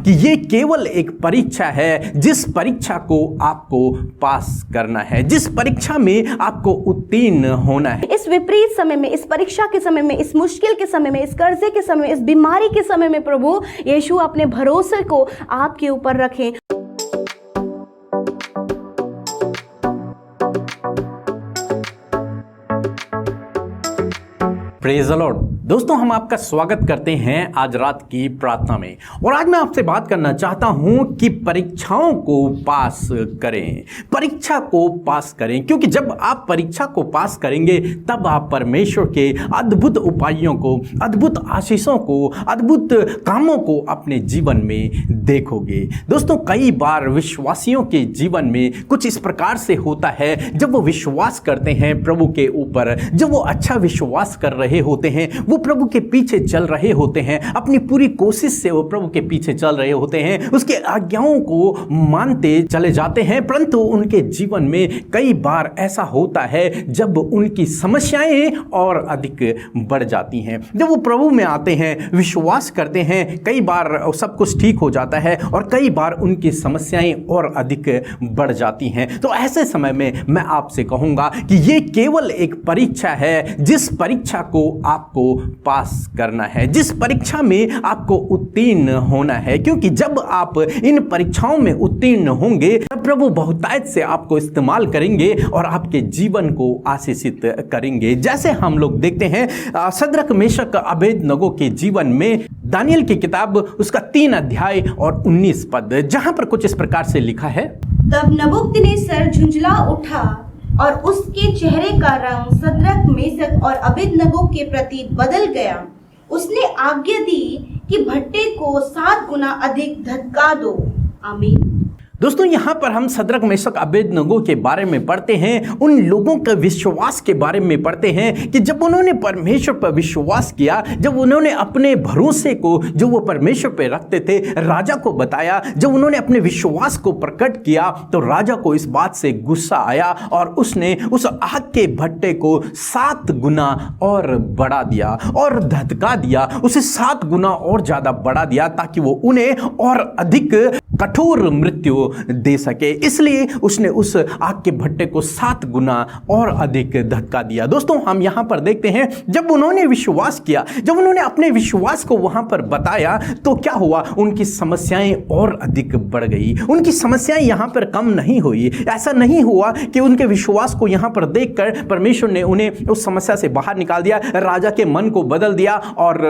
कि ये केवल एक परीक्षा है, जिस परीक्षा को आपको पास करना है, जिस परीक्षा में आपको उत्तीर्ण होना है। इस विपरीत समय में, इस परीक्षा के समय में, इस मुश्किल के समय में, इस कर्जे के समय में, इस बीमारी के समय में प्रभु यीशु अपने भरोसे को आपके ऊपर रखें। Praise the Lord. दोस्तों, हम आपका स्वागत करते हैं आज रात की प्रार्थना में। और आज मैं आपसे बात करना चाहता हूं कि परीक्षाओं को पास करें, परीक्षा को पास करें, क्योंकि जब आप परीक्षा को पास करेंगे तब आप परमेश्वर के अद्भुत उपायों को, अद्भुत आशीषों को, अद्भुत कामों को अपने जीवन में देखोगे। दोस्तों, कई बार विश्वासियों के जीवन में कुछ इस प्रकार से होता है, जब वो विश्वास करते हैं प्रभु के ऊपर, जब वो अच्छा विश्वास कर रहे होते हैं, वो प्रभु के पीछे चल रहे होते हैं, अपनी पूरी कोशिश से वो प्रभु के पीछे चल रहे होते हैं, उसके आज्ञाओं को मानते चले जाते हैं, परंतु उनके जीवन में कई बार ऐसा होता है जब उनकी समस्याएं और अधिक बढ़ जाती हैं। जब वो प्रभु में आते हैं, विश्वास करते हैं, कई बार सब कुछ ठीक हो जाता है और कई बार उनकी समस्याएं और अधिक बढ़ जाती हैं। तो ऐसे समय में मैं आपसे कहूंगा कि ये केवल एक परीक्षा है, जिस परीक्षा को आपको पास करना है, जिस परीक्षा में आपको उत्तीर्ण होना है, क्योंकि जब आप इन परीक्षाओं में उत्तीर्ण होंगे तब प्रभु बहुतायत से आपको इस्तेमाल करेंगे और आपके जीवन को आशीषित करेंगे। जैसे हम लोग देखते हैं शद्रक मेशक अबेदनगो के जीवन में दानियल की किताब उसका 3 अध्याय और 19 पद, जहां पर कुछ इस प्रकार से लिखा है। तब नबूकदनेस्सर झुंझला उठा और उसके चेहरे का रंग शद्रक, मेशक और अबेदनगो के प्रति बदल गया। उसने आज्ञा दी कि भट्टे को 7 गुना अधिक धधका दो। आमीन। दोस्तों, यहाँ पर हम शद्रक, मेशक, अबेदनगो के बारे में पढ़ते हैं, उन लोगों के विश्वास के बारे में पढ़ते हैं कि जब उन्होंने परमेश्वर पर विश्वास किया, जब उन्होंने अपने भरोसे को जो वो परमेश्वर पर रखते थे राजा को बताया, जब उन्होंने अपने विश्वास को प्रकट किया तो राजा को इस बात से गुस्सा आया और उसने उस आग के भट्टे को 7 गुना और बढ़ा दिया और धधका दिया, उसे 7 गुना और ज़्यादा बढ़ा दिया ताकि वो उन्हें और अधिक कठोर मृत्यु दे सके। इसलिए उसने उस आग के भट्टे को 7 गुना और अधिक धक्का दिया। दोस्तों, हम यहां पर देखते हैं जब उन्होंने विश्वास किया, जब उन्होंने अपने विश्वास को वहां पर बताया तो क्या हुआ, उनकी समस्याएं और अधिक बढ़ गई। उनकी समस्याएं यहां पर कम नहीं हुई। ऐसा नहीं हुआ कि उनके विश्वास को यहां पर देखकर परमेश्वर ने उन्हें उस समस्या से बाहर निकाल दिया, राजा के मन को बदल दिया और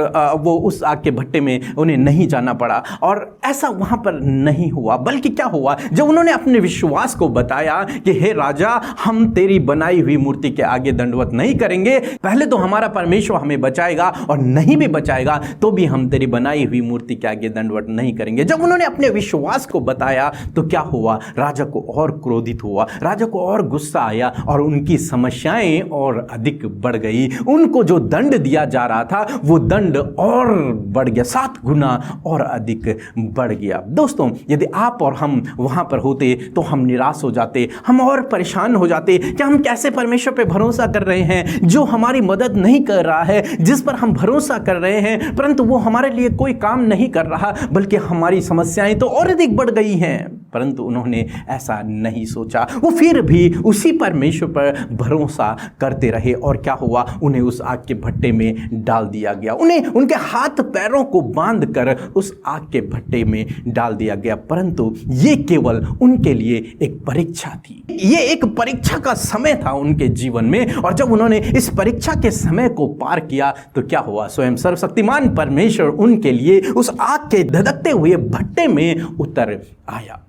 वो उस आग के भट्टे में उन्हें नहीं जाना पड़ा। और ऐसा वहां पर नहीं हुआ, बल्कि क्या हुआ, जब उन्होंने अपने विश्वास को बताया कि हे राजा, हम तेरी बनाई हुई मूर्ति के आगे दंडवत नहीं करेंगे, पहले तो हमारा परमेश्वर हमें बचाएगा और नहीं भी बचाएगा तो भी हम तेरी बनाई हुई मूर्ति के आगे दंडवत नहीं करेंगे। जब उन्होंने अपने विश्वास को बताया तो क्या हुआ, राजा को और क्रोधित हुआ, राजा को और गुस्सा आया और उनकी समस्याएं और अधिक बढ़ गई। उनको जो दंड दिया जा रहा था वो दंड और बढ़ गया, 7 गुना और अधिक बढ़ गया। दोस्तों, यदि आप और हम वहां पर होते तो हम निराश हो जाते, हम और परेशान हो जाते कि हम कैसे परमेश्वर पे भरोसा कर रहे हैं जो हमारी मदद नहीं कर रहा है, जिस पर हम भरोसा कर रहे हैं परंतु वो हमारे लिए कोई काम नहीं कर रहा, बल्कि हमारी समस्याएं तो और अधिक बढ़ गई हैं। परंतु उन्होंने ऐसा नहीं सोचा, वो फिर भी उसी परमेश्वर पर भरोसा करते रहे और क्या हुआ, उन्हें उस आग के भट्टे में डाल दिया गया। उन्हें उनके हाथ पैरों को बांधकर उस आग के भट्टे में डाल दिया गया। परंतु ये केवल उनके लिए एक परीक्षा थी, ये एक परीक्षा का समय था उनके जीवन में। और जब उन्होंने इस परीक्षा के समय को पार किया तो क्या हुआ, स्वयं सर्वशक्तिमान परमेश्वर उनके लिए उस आग के धधकते हुए भट्टे में उतर आया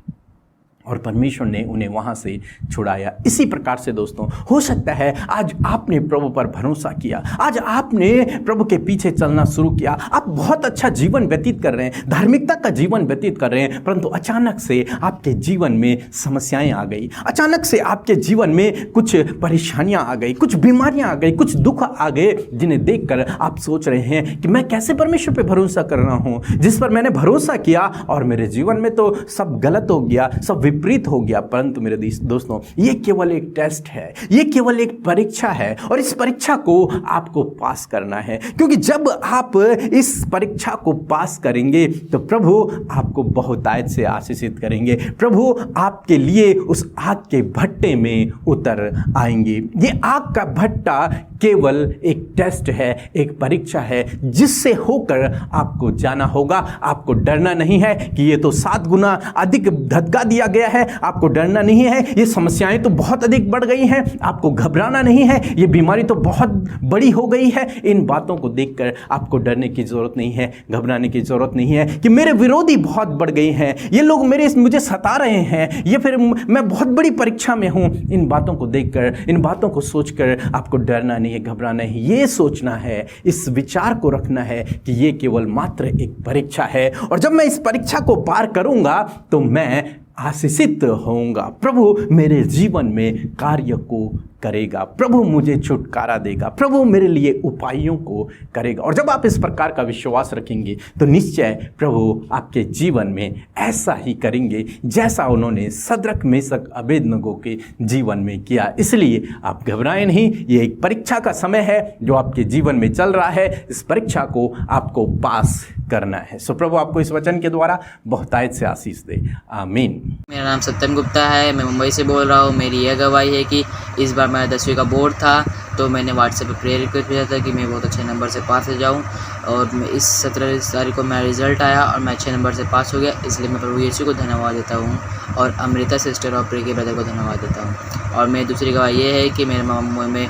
और परमेश्वर ने उन्हें वहां से छुड़ाया। इसी प्रकार से दोस्तों, हो सकता है आज आपने प्रभु पर भरोसा किया, आज आपने प्रभु के पीछे चलना शुरू किया, आप बहुत अच्छा जीवन व्यतीत कर रहे हैं, धार्मिकता का जीवन व्यतीत कर रहे हैं, परंतु अचानक से आपके जीवन में समस्याएं आ गई, अचानक से आपके जीवन में कुछ परेशानियां आ गई, कुछ बीमारियां आ गई, कुछ दुख आ गए, जिन्हें देखकर आप सोच रहे हैं कि मैं कैसे परमेश्वर पर भरोसा कर रहा हूं, जिस पर मैंने भरोसा किया और मेरे जीवन में तो सब गलत हो गया, सब विपरीत हो गया, परंतु मेरे दोस्तों ये केवल एक टेस्ट है, ये केवल एक परीक्षा है और इस परीक्षा को आपको पास करना है, क्योंकि जब आप इस परीक्षा को पास करेंगे तो प्रभु आपको बहुतायत से आशीषित करेंगे। प्रभु आपके लिए उस आग के भट्टे में उतर आएंगे। ये आग का भट्टा केवल एक टेस्ट है, एक परीक्षा है जिससे होकर आपको जाना होगा। आपको डरना नहीं है कि ये तो 7 गुना अधिक धक्का दिया गया है, आपको डरना नहीं है, ये समस्याएं तो बहुत अधिक बढ़ गई हैं, आपको घबराना नहीं है, ये बीमारी तो बहुत बड़ी हो गई है। इन बातों को देखकर आपको डरने की जरूरत नहीं है, घबराने की जरूरत नहीं है कि मेरे विरोधी बहुत बढ़ गए हैं, ये लोग मुझे सता रहे हैं, ये फिर मैं बहुत बड़ी परीक्षा में हूं। इन बातों को देखकर, इन बातों को सोचकर आपको डरना नहीं है, घबराना है। ये सोचना है, इस विचार को रखना है कि ये केवल मात्र एक परीक्षा है और जब मैं इस परीक्षा को पार करूंगा तो मैं आशीषित होऊंगा। प्रभु मेरे जीवन में कार्य को करेगा, प्रभु मुझे छुटकारा देगा, प्रभु मेरे लिए उपायों को करेगा। और जब आप इस प्रकार का विश्वास रखेंगे तो निश्चय प्रभु आपके जीवन में ऐसा ही करेंगे जैसा उन्होंने सद्रक मेशक अबेदनगो के जीवन में किया। इसलिए आप घबराएं नहीं, ये एक परीक्षा का समय है जो आपके जीवन में चल रहा है। इस परीक्षा को आपको पास करना है। सो प्रभु आपको इस वचन के द्वारा बहुतायत से आशीष दे। आमीन। मेरा नाम सत्यम गुप्ता है, मैं मुंबई से बोल रहा हूँ। मेरी यह गवाही है कि इस बार मेरा 10वीं का बोर्ड था तो मैंने व्हाट्सएप पे प्रेयर रिक्वेस्ट भेजा था कि मैं बहुत अच्छे नंबर से पास हो जाऊँ और मैं इस 17 तारीख को मेरा रिजल्ट आया और मैं अच्छे नंबर से पास हो गया। इसलिए मैं प्रभु यीशु को धन्यवाद देता हूँ और अमृता सिस्टर और प्रिय के ब्रदर को धन्यवाद देता हूँ। और मेरी दूसरी गवाही ये है कि मेरे मामा में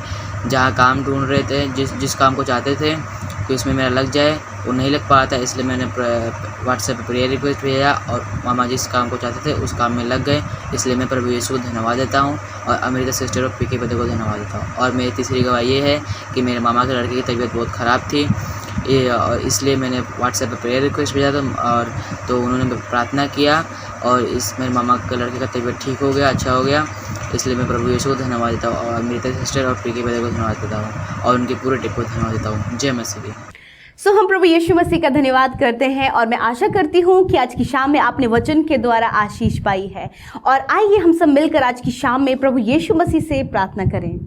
जहाँ काम ढूंढ रहे थे, जिस काम को चाहते थे कि उसमें मेरा लग जाए, वो नहीं लग पा था, इसलिए मैंने व्हाट्सएप पर प्रेयर रिक्वेस्ट भेजा और मामा जिस काम को चाहते थे उस काम में लग गए। इसलिए मैं प्रभु यीशु को धन्यवाद देता हूँ और अमृता सिस्टर और पीके ब्रदर को धन्यवाद देता हूँ। और मेरी तीसरी गवाही ये है कि मेरे मामा के लड़के की तबीयत बहुत ख़राब थी और इसलिए मैंने व्हाट्सएप पर प्रेयर रिक्वेस्ट भेजा था और तो उन्होंने प्रार्थना किया और इस मेरे मामा के लड़के का तबीयत ठीक हो गया, अच्छा हो गया। इसलिए मैं प्रभु यीशु को धन्यवाद देता हूँ और अमृता सिस्टर और पीके ब्रदर को धन्यवाद देता हूँ और उनके पूरे टीम को धन्यवाद देता हूँ। जय मसीह। सो हम प्रभु यीशु मसीह का धन्यवाद करते हैं और मैं आशा करती हूँ कि आज की शाम में आपने वचन के द्वारा आशीष पाई है। और आइए हम सब मिलकर आज की शाम में प्रभु यीशु मसीह से प्रार्थना करें।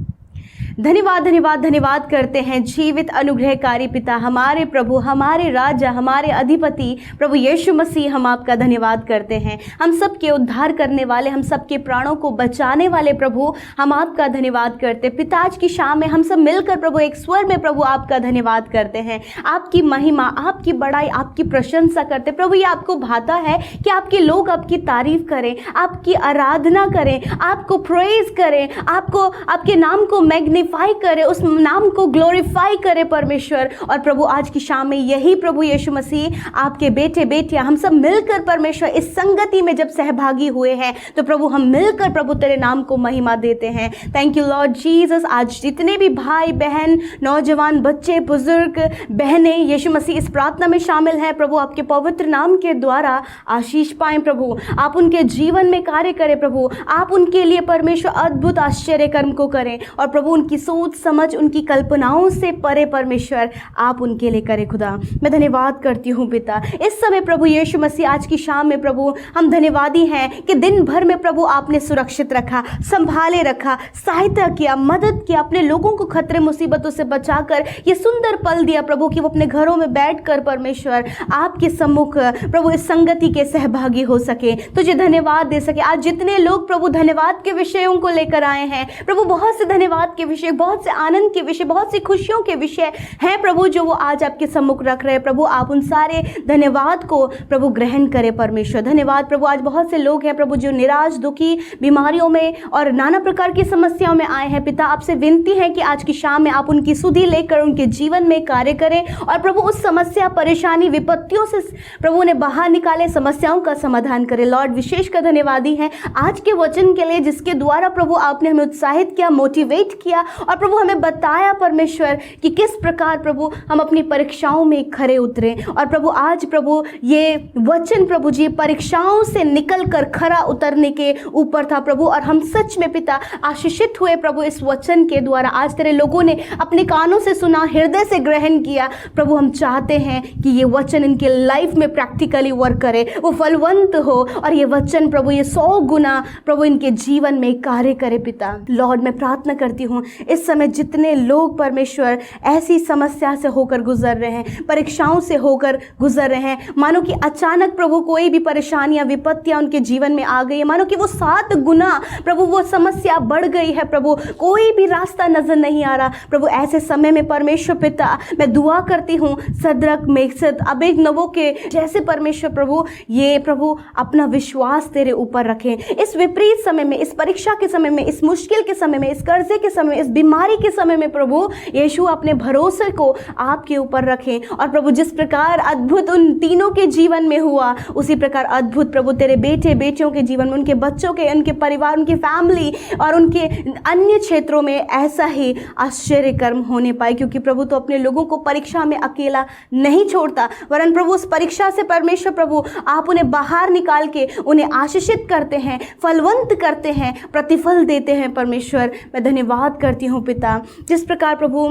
धन्यवाद धन्यवाद धन्यवाद करते हैं जीवित अनुग्रहकारी पिता, हमारे प्रभु, हमारे राजा, हमारे अधिपति प्रभु यीशु मसीह, हम आपका धन्यवाद करते हैं। हम सबके उद्धार करने वाले, हम सबके प्राणों को बचाने वाले प्रभु, हम आपका धन्यवाद करते हैं। पिता आज की शाम में हम सब मिलकर प्रभु एक स्वर में प्रभु आपका धन्यवाद करते हैं, आपकी महिमा, आपकी बड़ाई, आपकी प्रशंसा करते। प्रभु ये आपको भाता है कि आपके लोग आपकी तारीफ करें, आपकी आराधना करें, आपको प्रेज करें, आपको आपके नाम को मैग्नीफाई करे, उस नाम को ग्लोरीफाई करे परमेश्वर। और प्रभु आज की शाम में यही प्रभु यीशु मसीह आपके बेटे बेटियां हम सब मिलकर परमेश्वर इस संगति में जब सहभागी हुए हैं तो प्रभु हम मिलकर प्रभु तेरे नाम को महिमा देते हैं। Thank you Lord Jesus. आज जितने भी भाई बहन, नौजवान, बच्चे, बुजुर्ग, बहनें यीशु मसीह इस प्रार्थना में शामिल हैं, प्रभु आपके पवित्र नाम के द्वारा आशीष पाएं। प्रभु आप उनके जीवन में कार्य करें, प्रभु आप उनके लिए परमेश्वर अद्भुत आश्चर्य कर्म को करें और प्रभु उनकी सोच समझ, उनकी कल्पनाओं से परे परमेश्वर आप उनके लिए करें। खुदा मैं धन्यवाद करती हूँ पिता इस समय प्रभु यीशु मसीह आज की शाम में प्रभु हम धन्यवादी हैं कि दिन भर में प्रभु आपने सुरक्षित रखा, संभाले रखा, सहायता किया, मदद किया, अपने लोगों को खतरे मुसीबतों से बचाकर ये सुंदर पल दिया प्रभु कि वो अपने घरों में बैठकर परमेश्वर आपके सम्मुख प्रभु इस संगति के सहभागी हो सके, तुझे धन्यवाद दे सके। आज जितने लोग प्रभु धन्यवाद के विषयों को लेकर आए हैं प्रभु, बहुत से धन्यवाद के विषय, बहुत से आनंद के विषय, बहुत सी खुशियों के विषय हैं प्रभु जो वो आज आपके सम्मुख रख रहे हैं। प्रभु आप उन सारे धन्यवाद को प्रभु ग्रहण करें परमेश्वर। धन्यवाद प्रभु आज बहुत से लोग हैं प्रभु जो निराश, दुखी, बीमारियों में और नाना प्रकार की समस्याओं में आए हैं। पिता आपसे विनती है कि आज की शाम में आप उनकी सुधि लेकर उनके जीवन में कार्य करें और प्रभु उस समस्या, परेशानी, विपत्तियों से प्रभु ने बाहर निकाले, समस्याओं का समाधान करें। लॉर्ड विशेष का धन्यवादी हैं आज के वचन के लिए जिसके द्वारा प्रभु आपने हमें उत्साहित किया, मोटिवेट किया और प्रभु हमें बताया परमेश्वर कि किस प्रकार प्रभु हम अपनी परीक्षाओं में खरे उतरे। और प्रभु आज प्रभु ये वचन प्रभु जी परीक्षाओं से निकल कर खरा उतरने के ऊपर था प्रभु, और हम सच में पिता आशीषित हुए प्रभु इस वचन के द्वारा। आज तेरे लोगों ने अपने कानों से सुना, हृदय से ग्रहण किया प्रभु। हम चाहते हैं कि ये वचन इनके लाइफ में प्रैक्टिकली वर्क करे, वो फलवंत हो, और ये वचन प्रभु ये 100 गुना प्रभु इनके जीवन में कार्य करे पिता। लॉर्ड मैं प्रार्थना करती हूँ इस समय जितने लोग परमेश्वर ऐसी समस्या से होकर गुजर रहे हैं, परीक्षाओं से होकर गुजर रहे हैं, मानो कि अचानक प्रभु कोई भी परेशानियां विपत्तियां उनके जीवन में आ गई है, मानो कि वो 7 गुना प्रभु वो समस्या बढ़ गई है प्रभु, कोई भी रास्ता नजर नहीं आ रहा प्रभु। ऐसे समय में परमेश्वर पिता मैं दुआ करती हूँ सद्रक मेशक अबेदनगो के जैसे परमेश्वर प्रभु ये प्रभु अपना विश्वास तेरे ऊपर रखें इस विपरीत समय में, इस परीक्षा के समय में, इस मुश्किल के समय में, इस कर्जे के समय में, इस बीमारी के समय में प्रभु यीशु अपने भरोसे को आपके ऊपर रखें। और प्रभु जिस प्रकार अद्भुत उन तीनों के जीवन में हुआ उसी प्रकार अद्भुत प्रभु तेरे बेटे बेटियों के जीवन में, उनके बच्चों के, उनके परिवार, उनकी फैमिली और उनके अन्य क्षेत्रों में ऐसा ही आश्चर्य कर्म होने पाए, क्योंकि प्रभु तो अपने लोगों को परीक्षा में अकेला नहीं छोड़ता, वरन प्रभु उस परीक्षा से परमेश्वर प्रभु आप उन्हें बाहर निकाल के उन्हें आशीषित करते हैं, फलवंत करते हैं, प्रतिफल देते हैं परमेश्वर। मैं धन्यवाद करती हूँ पिता, जिस प्रकार प्रभु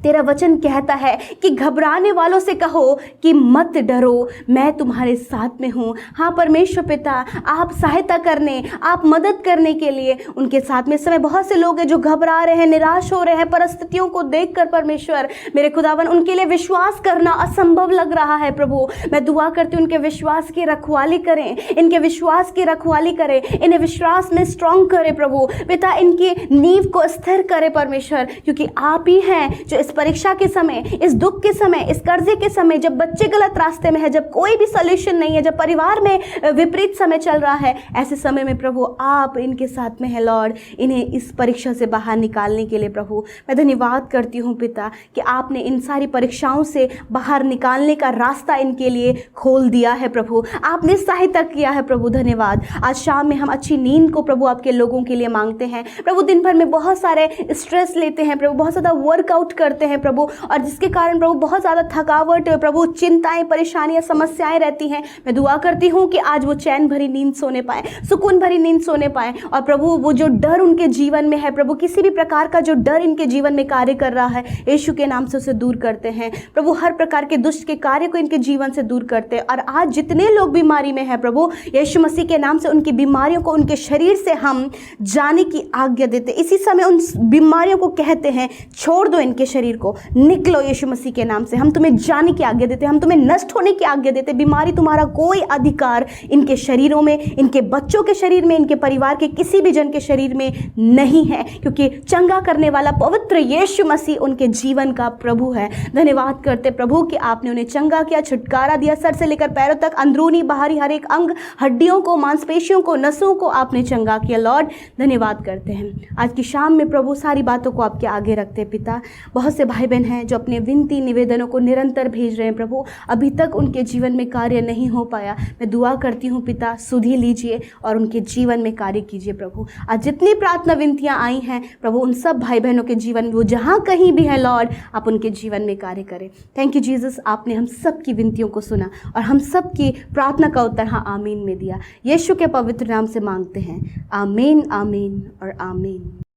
तेरा वचन कहता है कि घबराने वालों से कहो कि मत डरो, मैं तुम्हारे साथ में हूँ। हाँ परमेश्वर पिता आप सहायता करने, आप मदद करने के लिए उनके साथ में। इस समय बहुत से लोग हैं जो घबरा रहे हैं, निराश हो रहे हैं परिस्थितियों को देखकर परमेश्वर मेरे खुदावन, उनके लिए विश्वास करना असंभव लग रहा है प्रभु। मैं दुआ करती हूँ उनके विश्वास की रखवाली करें, इनके विश्वास की रखवाली करें, इन्हें विश्वास में स्ट्रॉन्ग करे प्रभु पिता, इनकी नींव को स्थिर करे परमेश्वर, क्योंकि आप ही हैं जो इस परीक्षा के समय, इस दुख के समय, इस कर्जे के समय, जब बच्चे गलत रास्ते में है, जब कोई भी सॉल्यूशन नहीं है, जब परिवार में विपरीत समय चल रहा है, ऐसे समय में प्रभु आप इनके साथ में है लॉर्ड। इन्हें इस परीक्षा से बाहर निकालने के लिए प्रभु मैं धन्यवाद करती हूँ पिता कि आपने इन सारी परीक्षाओं से बाहर निकालने का रास्ता इनके लिए खोल दिया है प्रभु, आपने सहायता किया है प्रभु। धन्यवाद। आज शाम में हम अच्छी नींद को प्रभु आपके लोगों के लिए मांगते हैं प्रभु। दिन भर में बहुत सारे स्ट्रेस लेते हैं प्रभु, बहुत ज़्यादा वर्कआउट करते हैं प्रभु, और जिसके कारण प्रभु बहुत ज़्यादा थकावट प्रभु, चिंताएं, परेशानियां, समस्याएं रहती हैं। मैं दुआ करती हूँ कि आज वो चैन भरी नींद सोने पाए, सुकून भरी नींद सोने पाए, और प्रभु वो जो डर उनके जीवन में है प्रभु, किसी भी प्रकार का जो डर इनके जीवन में कार्य कर रहा है, यीशु के नाम से उसे दूर करते हैं प्रभु। हर प्रकार के दुष्ट के कार्य को इनके जीवन से दूर करते हैं। और आज जितने लोग बीमारी में है प्रभु, यीशु मसीह के नाम से उनकी बीमारियों को उनके शरीर से हम जाने की आज्ञा देते। इसी समय उन बीमारियों को कहते हैं छोड़ दो इनके शरीर को, निकलो यीशु मसीह के नाम से। हम तुम्हें जाने की आज्ञा देते, हम तुम्हें नष्ट होने की आज्ञा देते। बीमारी तुम्हारा कोई अधिकार इनके शरीरों में, इनके बच्चों के शरीर में, इनके परिवार के किसी भी जन के शरीर में नहीं है, क्योंकि चंगा करने वाला पवित्र यीशु मसीह उनके जीवन का प्रभु है। धन्यवाद करते प्रभु कि आपने उन्हें चंगा किया, छुटकारा दिया, सर से लेकर पैरों तक, अंदरूनी बाहरी हर एक अंग, हड्डियों को, मांसपेशियों को, नसों को आपने चंगा किया लॉर्ड। धन्यवाद करते हैं। आज की शाम में प्रभु सारी बातों को आपके आगे रखते हैं पिता। बहुत से भाई बहन हैं जो अपने विनती निवेदनों को निरंतर भेज रहे हैं प्रभु, अभी तक उनके जीवन में कार्य नहीं हो पाया। मैं दुआ करती हूँ पिता सुधि लीजिए और उनके जीवन में कार्य कीजिए प्रभु। आज जितनी प्रार्थना विनतियाँ आई हैं प्रभु, उन सब भाई बहनों के जीवन में वो जहाँ कहीं भी है लॉर्ड, आप उनके जीवन में कार्य करें। थैंक यू जीसस, आपने हम सब की विनतियों को सुना और हम सब की प्रार्थना का उत्तर हाँ आमीन में दिया। यीशु के पवित्र नाम से मांगते हैं, आमीन, आमीन और आमीन।